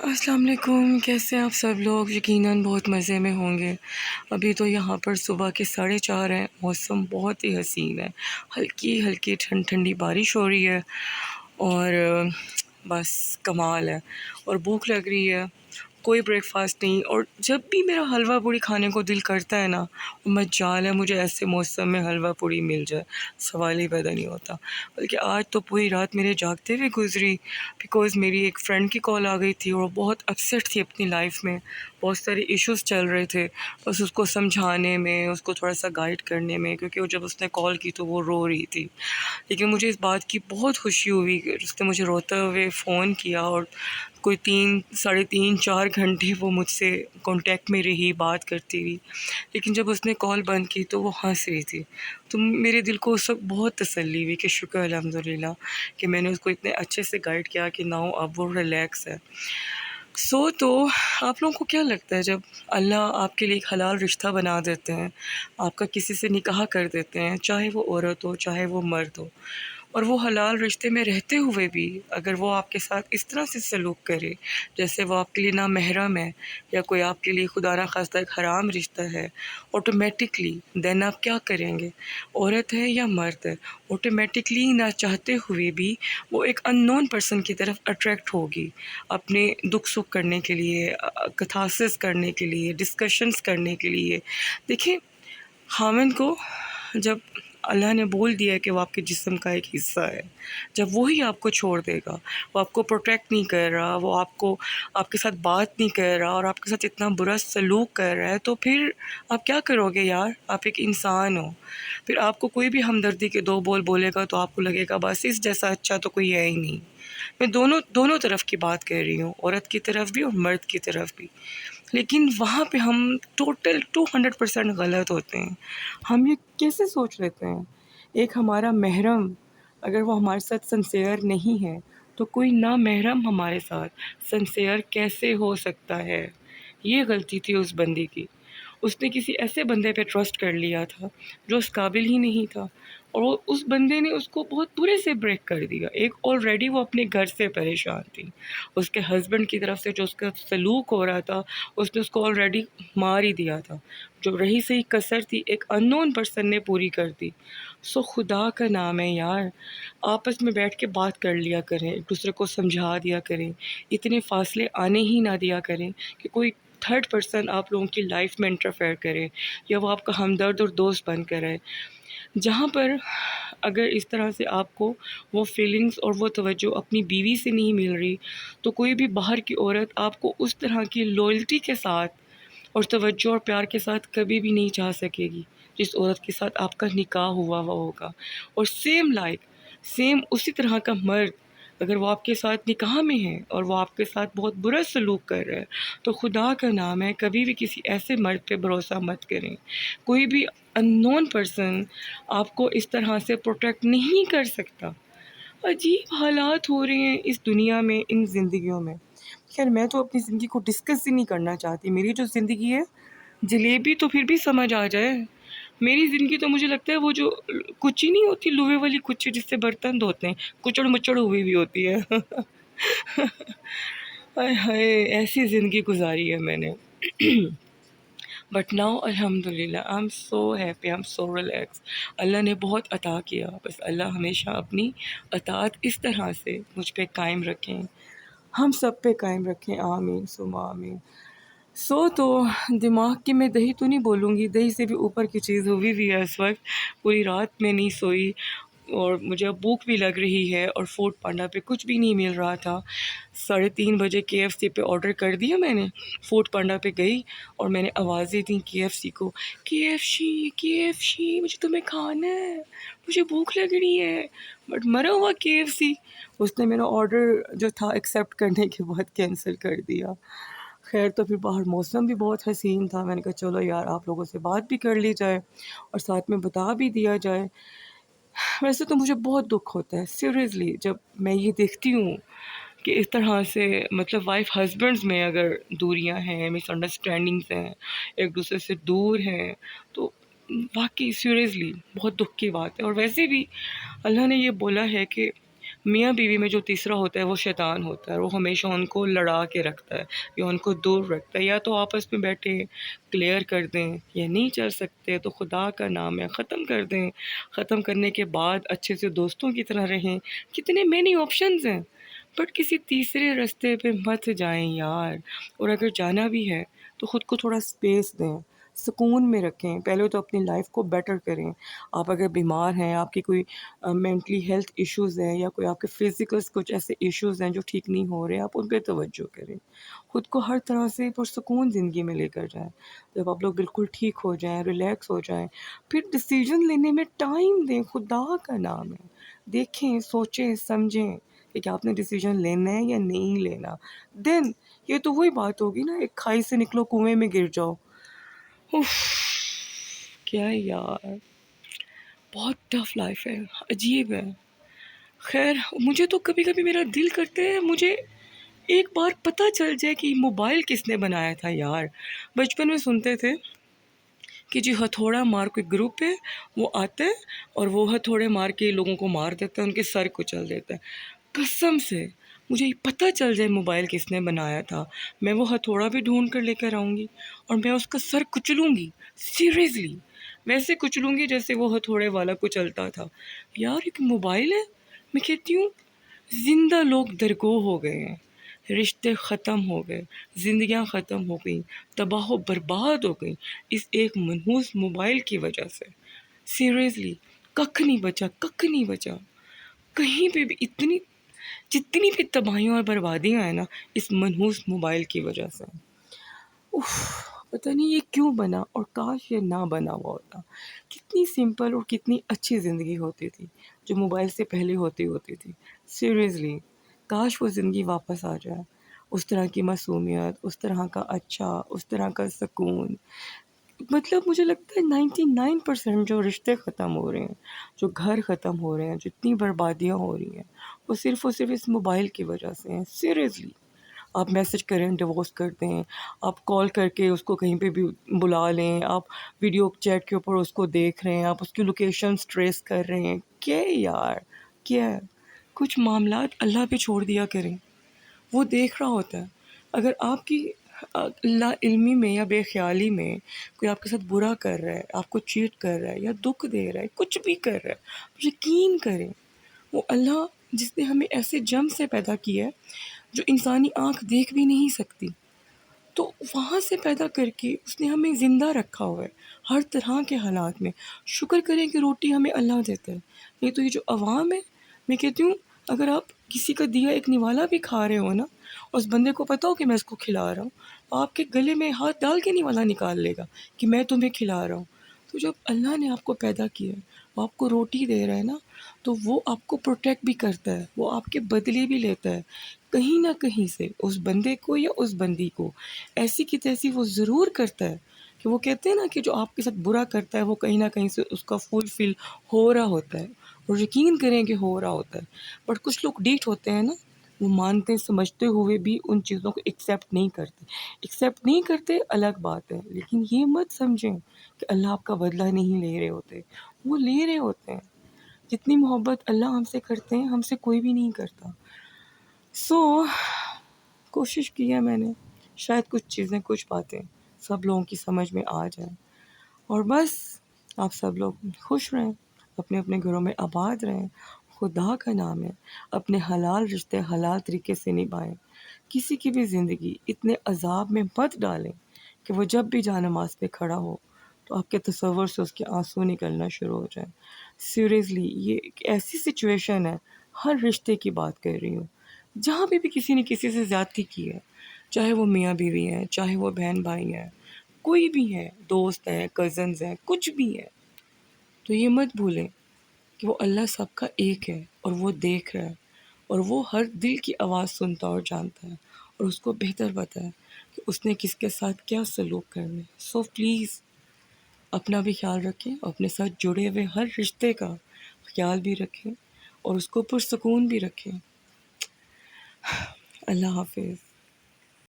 السلام علیکم، کیسے ہیں آپ سب لوگ؟ یقیناً بہت مزے میں ہوں گے۔ ابھی تو یہاں پر صبح کے 4:30 ہیں، موسم بہت ہی حسین ہے، ہلکی ہلکی ٹھنڈی بارش ہو رہی ہے اور بس کمال ہے۔ اور بھوک لگ رہی ہے، کوئی بریک فاسٹ نہیں، اور جب بھی میرا حلوہ پوڑی کھانے کو دل کرتا ہے نا، مجال ہے مجھے ایسے موسم میں حلوہ پوڑی مل جائے، سوال ہی پیدا نہیں ہوتا۔ بلکہ آج تو پوری رات میرے جاگتے ہوئے گزری، بیکاز میری ایک فرینڈ کی کال آ گئی تھی اور وہ بہت اپسیٹ تھی اپنی لائف میں، بہت سارے ایشوز چل رہے تھے، بس اس کو سمجھانے میں، اس کو تھوڑا سا گائیڈ کرنے میں، کیونکہ وہ جب اس نے کال کی تو وہ رو رہی تھی۔ لیکن مجھے اس بات کی بہت خوشی ہوئی کہ اس نے مجھے روتے ہوئے فون کیا، اور کوئی 3 ساڑھے 3 4 گھنٹے وہ مجھ سے کانٹیکٹ میں رہی، بات کرتی رہی۔ لیکن جب اس نے کال بند کی تو وہ ہنس رہی تھی، تو میرے دل کو اس وقت بہت تسلی ہوئی کہ شکر الحمدللہ کہ میں نے اس کو اتنے اچھے سے گائیڈ کیا کہ ناؤ اب وہ ریلیکس ہے۔ تو آپ لوگوں کو کیا لگتا ہے جب اللہ آپ کے لیے ایک حلال رشتہ بنا دیتے ہیں، آپ کا کسی سے نکاح کر دیتے ہیں، چاہے وہ عورت ہو چاہے وہ مرد ہو، اور وہ حلال رشتے میں رہتے ہوئے بھی اگر وہ آپ کے ساتھ اس طرح سے سلوک کرے جیسے وہ آپ کے لیے نامحرم ہے، یا کوئی آپ کے لیے خدا نخواستہ ایک حرام رشتہ ہے، آٹومیٹکلی دین آپ کیا کریں گے؟ عورت ہے یا مرد ہے، آٹومیٹکلی نہ چاہتے ہوئے بھی وہ ایک ان نون پرسن کی طرف اٹریکٹ ہوگی، اپنے دکھ سکھ کرنے کے لیے، کتھاسس کرنے کے لیے، ڈسکشنز کرنے کے لیے۔ دیکھیں، خاوند کو جب اللہ نے بول دیا ہے کہ وہ آپ کے جسم کا ایک حصہ ہے، جب وہی آپ کو چھوڑ دے گا، وہ آپ کو پروٹیکٹ نہیں کر رہا، وہ آپ کے ساتھ بات نہیں کر رہا، اور آپ کے ساتھ اتنا برا سلوک کر رہا ہے، تو پھر آپ کیا کرو گے یار؟ آپ ایک انسان ہو، پھر آپ کو کوئی بھی ہمدردی کے 2 بول بولے گا تو آپ کو لگے گا بس اس جیسا اچھا تو کوئی ہے ہی نہیں۔ میں دونوں طرف کی بات کر رہی ہوں، عورت کی طرف بھی اور مرد کی طرف بھی۔ لیکن وہاں پہ ہم ٹوٹل 200% غلط ہوتے ہیں۔ ہم یہ کیسے سوچ لیتے ہیں ایک ہمارا محرم اگر وہ ہمارے ساتھ سنسیئر نہیں ہے تو کوئی نامحرم ہمارے ساتھ سنسیئر کیسے ہو سکتا ہے؟ یہ غلطی تھی اس بندے کی، اس نے کسی ایسے بندے پہ ٹرسٹ کر لیا تھا جو اس قابل ہی نہیں تھا، اور اس بندے نے اس کو بہت برے سے بریک کر دیا۔ ایک آلریڈی وہ اپنے گھر سے پریشان تھی، اس کے ہسبینڈ کی طرف سے جو اس کا سلوک ہو رہا تھا، اس نے اس کو آلریڈی مار ہی دیا تھا، جو رہی صحیح کسر تھی ایک ان نون پرسن نے پوری کر دی۔ سو خدا کا نام ہے یار، آپس میں بیٹھ کے بات کر لیا کریں، ایک دوسرے کو سمجھا دیا کریں، اتنے فاصلے آنے ہی نہ دیا کریں کہ کوئی تھرڈ پرسن آپ لوگوں کی لائف میں انٹرفیئر کرے، یا وہ آپ کا ہمدرد اور دوست بن کر رہے۔ جہاں پر اگر اس طرح سے آپ کو وہ فیلنگز اور وہ توجہ اپنی بیوی سے نہیں مل رہی، تو کوئی بھی باہر کی عورت آپ کو اس طرح کی لوئلٹی کے ساتھ اور توجہ اور پیار کے ساتھ کبھی بھی نہیں چاہ سکے گی جس عورت کے ساتھ آپ کا نکاح ہوا ہوگا۔ اور سیم اسی طرح کا مرد اگر وہ آپ کے ساتھ نکاح میں ہے اور وہ آپ کے ساتھ بہت برا سلوک کر رہا ہے، تو خدا کا نام ہے کبھی بھی کسی ایسے مرد پہ بھروسہ مت کریں۔ کوئی بھی ان نون پرسن آپ کو اس طرح سے پروٹیکٹ نہیں کر سکتا۔ عجیب حالات ہو رہے ہیں اس دنیا میں، ان زندگیوں میں۔ خیر، میں تو اپنی زندگی کو ڈسکس ہی نہیں کرنا چاہتی، میری جو زندگی ہے جلیبی تو پھر بھی سمجھ آ جائے۔ میری زندگی تو مجھے لگتا ہے وہ جو کچی نہیں ہوتی، لوہے والی کچی جس سے برتن دھوتے ہیں، کچڑ مچڑ ہوئی بھی ہوتی ہے۔ ہائے ہائے، ایسی زندگی گزاری ہے میں نے۔ بٹ ناؤ الحمدللہ I am so happy, I am so relax. اللہ نے بہت عطا کیا، بس اللہ ہمیشہ اپنی اطاعت اس طرح سے مجھ پہ قائم رکھیں، ہم سب پہ قائم رکھیں، آمین ثم آمین۔ تو دماغ کی میں دہی تو نہیں بولوں گی، دہی سے بھی اوپر کی چیز ہوئی بھی ہے اس وقت، پوری رات میں نہیں سوئی، اور مجھے اب بھوک بھی لگ رہی ہے، اور فوڈ پانڈا پہ کچھ بھی نہیں مل رہا تھا۔ 3:30 بجے KFC پہ آرڈر کر دیا میں نے، فوڈ پانڈا پہ گئی اور میں نے آوازیں دیں KFC کو، KFC مجھے تمہیں کھانا ہے، مجھے بھوک لگ رہی ہے، بٹ مرا ہوا KFC اس نے میرا آرڈر جو تھا ایکسیپٹ کرنے کے بعد کینسل کر دیا۔ خیر، تو پھر باہر موسم بھی بہت حسین تھا، میں نے کہا چلو یار آپ لوگوں سے بات بھی کر لی جائے اور ساتھ میں بتا بھی دیا جائے۔ ویسے تو مجھے بہت دکھ ہوتا ہے سیریسلی جب میں یہ دیکھتی ہوں کہ اس طرح سے مطلب وائف ہسبینڈز میں اگر دوریاں ہیں، مس انڈرسٹینڈنگز ہیں، ایک دوسرے سے دور ہیں، تو واقعی سیریسلی بہت دکھ کی بات ہے۔ اور ویسے بھی اللہ نے یہ بولا ہے کہ میاں بیوی میں جو تیسرا ہوتا ہے وہ شیطان ہوتا ہے، وہ ہمیشہ ان کو لڑا کے رکھتا ہے یا ان کو دور رکھتا ہے، یا تو آپس میں بیٹھے کلیئر کر دیں، یا نہیں چل سکتے تو خدا کا نام ہے ختم کر دیں، ختم کرنے کے بعد اچھے سے دوستوں کی طرح رہیں۔ کتنے مینی آپشنز ہیں، بٹ کسی تیسرے راستے پہ مت جائیں یار، اور اگر جانا بھی ہے تو خود کو تھوڑا اسپیس دیں، سکون میں رکھیں، پہلے تو اپنی لائف کو بیٹر کریں۔ آپ اگر بیمار ہیں، آپ کی کوئی مینٹلی ہیلتھ ایشوز ہیں، یا کوئی آپ کے فزیکلس کچھ ایسے ایشوز ہیں جو ٹھیک نہیں ہو رہے، آپ ان پہ توجہ کریں، خود کو ہر طرح سے پرسکون زندگی میں لے کر جائیں۔ جب آپ لوگ بالکل ٹھیک ہو جائیں، ریلیکس ہو جائیں، پھر ڈیسیجن لینے میں ٹائم دیں، خدا کا نام ہے، دیکھیں، سوچیں، سمجھیں کہ کیا آپ نے ڈیسیجن لینا ہے یا نہیں لینا۔ دین یہ تو وہی بات ہوگی نا، ایک کھائی سے نکلو کنویں میں گر جاؤ۔ اف، کیا یار، بہت ٹف لائف ہے، عجیب ہے۔ خیر، مجھے تو کبھی کبھی میرا دل کرتا ہے مجھے ایک بار پتہ چل جائے کہ موبائل کس نے بنایا تھا یار۔ بچپن میں سنتے تھے کہ جی ہتھوڑا مار کوئی گروپ ہے، وہ آتا ہے اور وہ ہتھوڑے مار کے لوگوں کو مار دیتا ہے، ان کے سر کچل دیتا ہے۔ قسم سے مجھے یہ پتہ چل جائے موبائل کس نے بنایا تھا، میں وہ ہتھوڑا بھی ڈھونڈ کر لے کر آؤں گی اور میں اس کا سر کچلوں گی، سیریسلی ویسے کچلوں گی جیسے وہ ہتھوڑے والا کچلتا تھا۔ یار ایک موبائل ہے، میں کہتی ہوں زندہ لوگ درگو ہو گئے ہیں، رشتے ختم ہو گئے، زندگیاں ختم ہو گئیں، تباہ و برباد ہو گئیں اس ایک منحوس موبائل کی وجہ سے۔ سیریسلی ککھ نہیں بچا، ککھ نہیں بچا کہیں پہ بھی۔ جتنی بھی تباہیاں اور بربادیاں ہیں نا، اس منحوس موبائل کی وجہ سے۔ اف، پتہ نہیں یہ کیوں بنا، اور کاش یہ نہ بنا ہوا ہوتا۔ کتنی سمپل اور کتنی اچھی زندگی ہوتی تھی جو موبائل سے پہلے ہوتی تھی۔ سیریسلی کاش وہ زندگی واپس آ جائے، اس طرح کی معصومیت، اس طرح کا اچھا، اس طرح کا سکون۔ مطلب مجھے لگتا ہے 99% جو رشتے ختم ہو رہے ہیں، جو گھر ختم ہو رہے ہیں، جتنی بربادیاں ہو رہی ہیں، وہ صرف اور صرف اس موبائل کی وجہ سے ہیں۔ سیریسلی آپ میسج کریں ڈیوورس کر دیں، آپ کال کر کے اس کو کہیں پہ بھی بلا لیں، آپ ویڈیو چیٹ کے اوپر اس کو دیکھ رہے ہیں، آپ اس کی لوکیشنز ٹریس کر رہے ہیں۔ کیا یار، کیا کچھ معاملات اللہ پہ چھوڑ دیا کریں، وہ دیکھ رہا ہوتا ہے۔ اگر آپ کی لا علمی میں یا بے خیالی میں کوئی آپ کے ساتھ برا کر رہا ہے، آپ کو چیٹ کر رہا ہے یا دکھ دے رہا ہے، کچھ بھی کر رہا ہے، یقین کریں وہ اللہ جس نے ہمیں ایسے جم سے پیدا کیا ہے جو انسانی آنکھ دیکھ بھی نہیں سکتی، تو وہاں سے پیدا کر کے اس نے ہمیں زندہ رکھا ہوا ہے ہر طرح کے حالات میں۔ شکر کریں کہ روٹی ہمیں اللہ دیتا ہے، نہیں تو یہ جو عوام ہے، میں کہتی ہوں اگر آپ کسی کا دیا ایک نوالا بھی کھا رہے ہو نا، اور اس بندے کو پتہ ہو کہ میں اس کو کھلا رہا ہوں، تو آپ کے گلے میں ہاتھ ڈال کے نوالا نکال لے گا کہ میں تمہیں کھلا رہا ہوں۔ تو جب اللہ نے آپ کو پیدا کیا ہے، وہ آپ کو روٹی دے رہا ہے نا، تو وہ آپ کو پروٹیکٹ بھی کرتا ہے، وہ آپ کے بدلے بھی لیتا ہے کہیں نہ کہیں سے، اس بندے کو یا اس بندی کو ایسی کی تیسی وہ ضرور کرتا ہے۔ کہ وہ کہتے ہیں نا کہ جو آپ کے ساتھ برا کرتا ہے وہ کہیں نہ کہیں سے اس کا فل ہو رہا ہوتا ہے، اور یقین کریں کہ ہو رہا ہوتا ہے۔ بٹ کچھ لوگ ڈیٹ ہوتے ہیں نا، وہ مانتے سمجھتے ہوئے بھی ان چیزوں کو ایکسیپٹ نہیں کرتے۔ ایکسیپٹ نہیں کرتے الگ بات ہے، لیکن یہ مت سمجھیں کہ اللہ آپ کا بدلہ نہیں لے رہے ہوتے، وہ لے رہے ہوتے ہیں۔ جتنی محبت اللہ ہم سے کرتے ہیں، ہم سے کوئی بھی نہیں کرتا۔ سو کوشش کی ہے میں نے، شاید کچھ چیزیں، کچھ باتیں سب لوگوں کی سمجھ میں آ جائیں، اور بس آپ سب لوگ خوش رہیں، اپنے اپنے گھروں میں آباد رہیں، خدا کا نام ہے، اپنے حلال رشتے حلال طریقے سے نبھائیں، کسی کی بھی زندگی اتنے عذاب میں مت ڈالیں کہ وہ جب بھی جانماز پہ کھڑا ہو تو آپ کے تصور سے اس کے آنسو نکلنا شروع ہو جائیں۔ سیریسلی یہ ایک ایسی سچویشن ہے، ہر رشتے کی بات کر رہی ہوں، جہاں بھی کسی نے کسی سے زیادتی کی ہے، چاہے وہ میاں بیوی ہیں، چاہے وہ بہن بھائی ہیں، کوئی بھی ہے، دوست ہیں، کزنز ہیں، کچھ بھی ہے، تو یہ مت بھولیں کہ وہ اللہ سب کا ایک ہے، اور وہ دیکھ رہا ہے، اور وہ ہر دل کی آواز سنتا اور جانتا ہے، اور اس کو بہتر پتہ ہے کہ اس نے کس کے ساتھ کیا سلوک کرنا ہے۔ سو پلیز اپنا بھی خیال رکھیں، اور اپنے ساتھ جڑے ہوئے ہر رشتے کا خیال بھی رکھیں، اور اس کو پرسکون بھی رکھیں۔ اللہ حافظ۔